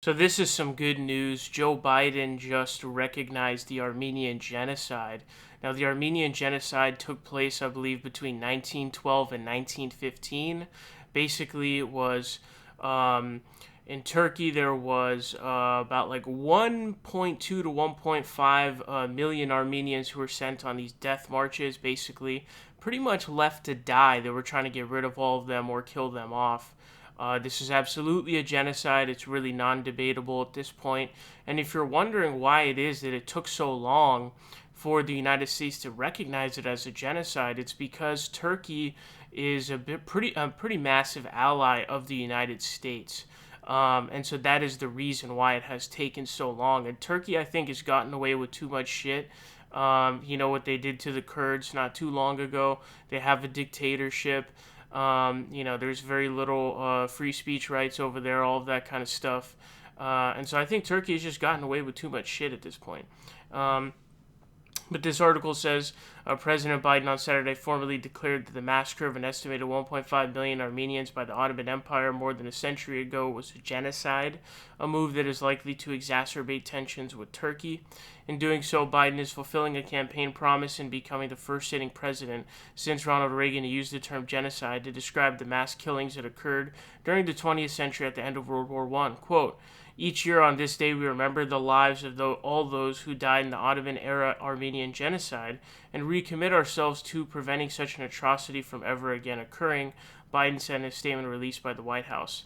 So this is some good news. Joe Biden just recognized the Armenian Genocide. Now, the Armenian Genocide took place, I believe, between 1912 and 1915. Basically, it was in Turkey. There was about like 1.2 to 1.5 million Armenians who were sent on these death marches. Basically, pretty much left to die. They were trying to get rid of all of them or kill them off. This is absolutely a genocide. It's really non-debatable at this point. And if you're wondering why it is that it took so long for the United States to recognize it as a genocide, it's because Turkey is a pretty massive ally of the United States. And so that is the reason why it has taken so long. And Turkey, I think, has gotten away with too much shit. You know what they did to the Kurds not too long ago. They have a dictatorship. There's very little free speech rights over there, all of that kind of stuff. And so I think Turkey has just gotten away with too much shit at this point. But this article says President Biden on Saturday formally declared that the massacre of an estimated 1.5 million Armenians by the Ottoman Empire more than a century ago was a genocide, a move that is likely to exacerbate tensions with Turkey. In doing so, Biden is fulfilling a campaign promise and becoming the first sitting president since Ronald Reagan to use the term genocide to describe the mass killings that occurred during the 20th century at the end of World War I. Quote, each year on this day we remember the lives of all those who died in the Ottoman-era Armenian Genocide and recommit ourselves to preventing such an atrocity from ever again occurring, Biden said in a statement released by the White House.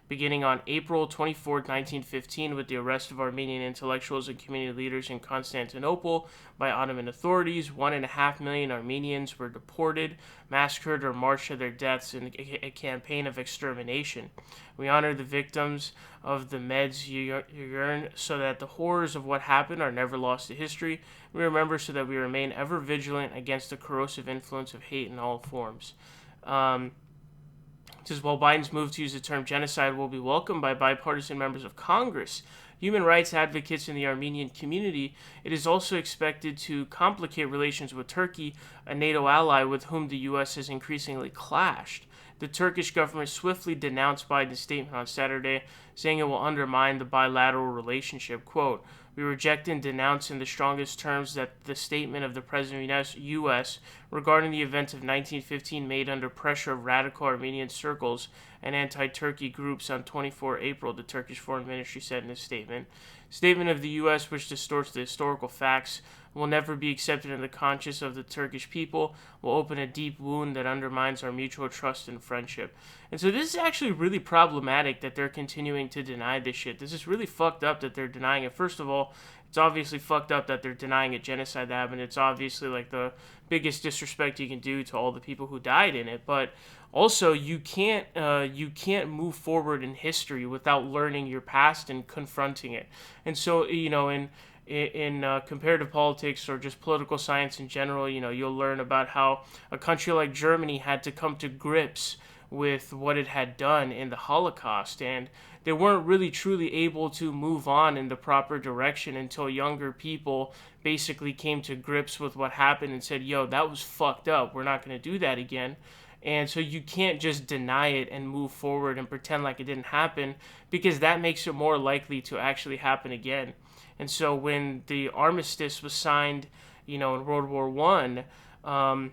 Beginning on April 24, 1915, with the arrest of Armenian intellectuals and community leaders in Constantinople by Ottoman authorities, 1.5 million Armenians were deported, massacred, or marched to their deaths in a campaign of extermination. We honor the victims of the Medjugorje so that the horrors of what happened are never lost to history. We remember so that we remain ever vigilant against the corrosive influence of hate in all forms. It says, while Biden's move to use the term genocide will be welcomed by bipartisan members of Congress, human rights advocates in the Armenian community, it is also expected to complicate relations with Turkey, a NATO ally with whom the U.S. has increasingly clashed. The Turkish government swiftly denounced Biden's statement on Saturday, saying it will undermine the bilateral relationship. Quote, we reject and denounce in the strongest terms that the statement of the President of the U.S. regarding the events of 1915 made under pressure of radical Armenian circles and anti-Turkey groups on 24 April, the Turkish Foreign Ministry said in a statement. Statement of the U.S. which distorts the historical facts will never be accepted in the conscience of the Turkish people, will open a deep wound that undermines our mutual trust and friendship. And so this is actually really problematic that they're continuing to deny this shit. This is really fucked up that they're denying it. First of all, it's obviously fucked up that they're denying a genocide that happened. It's obviously like the biggest disrespect you can do to all the people who died in it. But also, you can't move forward in history without learning your past and confronting it. And so, in comparative politics or just political science in general, you'll learn about how a country like Germany had to come to grips with what it had done in the Holocaust, and they weren't really truly able to move on in the proper direction until younger people basically came to grips with what happened and said, yo, that was fucked up, we're not going to do that again. And so you can't just deny it and move forward and pretend like it didn't happen, because that makes it more likely to actually happen again. And so when the armistice was signed, in World War I,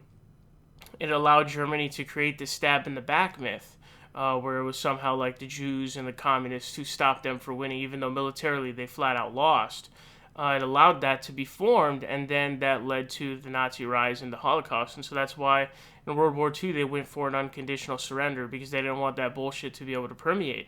it allowed Germany to create this stab in the back myth, where it was somehow like the Jews and the communists who stopped them from winning, even though militarily they flat out lost. It allowed that to be formed, and then that led to the Nazi rise and the Holocaust. And so that's why in World War II they went for an unconditional surrender, because they didn't want that bullshit to be able to permeate.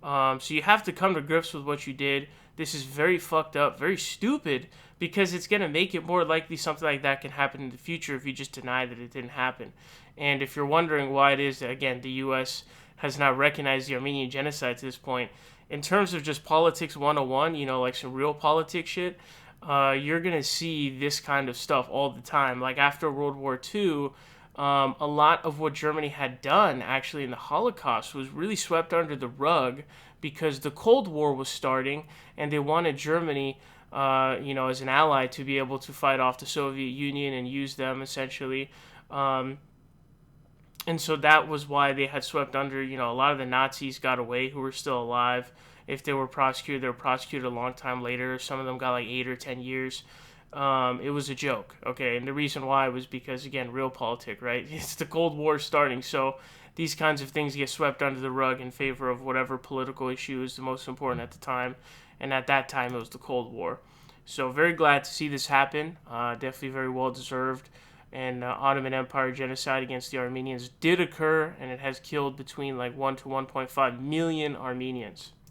So you have to come to grips with what you did. This is very fucked up, very stupid, because it's going to make it more likely something like that can happen in the future if you just deny that it didn't happen. And if you're wondering why it is that, again, the U.S. has not recognized the Armenian Genocide to this point, in terms of just politics 101, like some real politics shit, you're going to see this kind of stuff all the time. Like after World War II, a lot of what Germany had done actually in the Holocaust was really swept under the rug because the Cold War was starting and they wanted Germany, as an ally to be able to fight off the Soviet Union and use them essentially. And so that was why they had swept under, a lot of the Nazis got away who were still alive. if they were prosecuted a long time later. Some of them got like 8 or 10 years. It was a joke, okay? And the reason why was because, again, realpolitik, right? It's the Cold War starting, so these kinds of things get swept under the rug in favor of whatever political issue is the most important at the time. And at that time, it was the Cold War. So very glad to see this happen. Definitely very well deserved. And Ottoman Empire genocide against the Armenians did occur, and it has killed between like 1 to 1.5 million Armenians.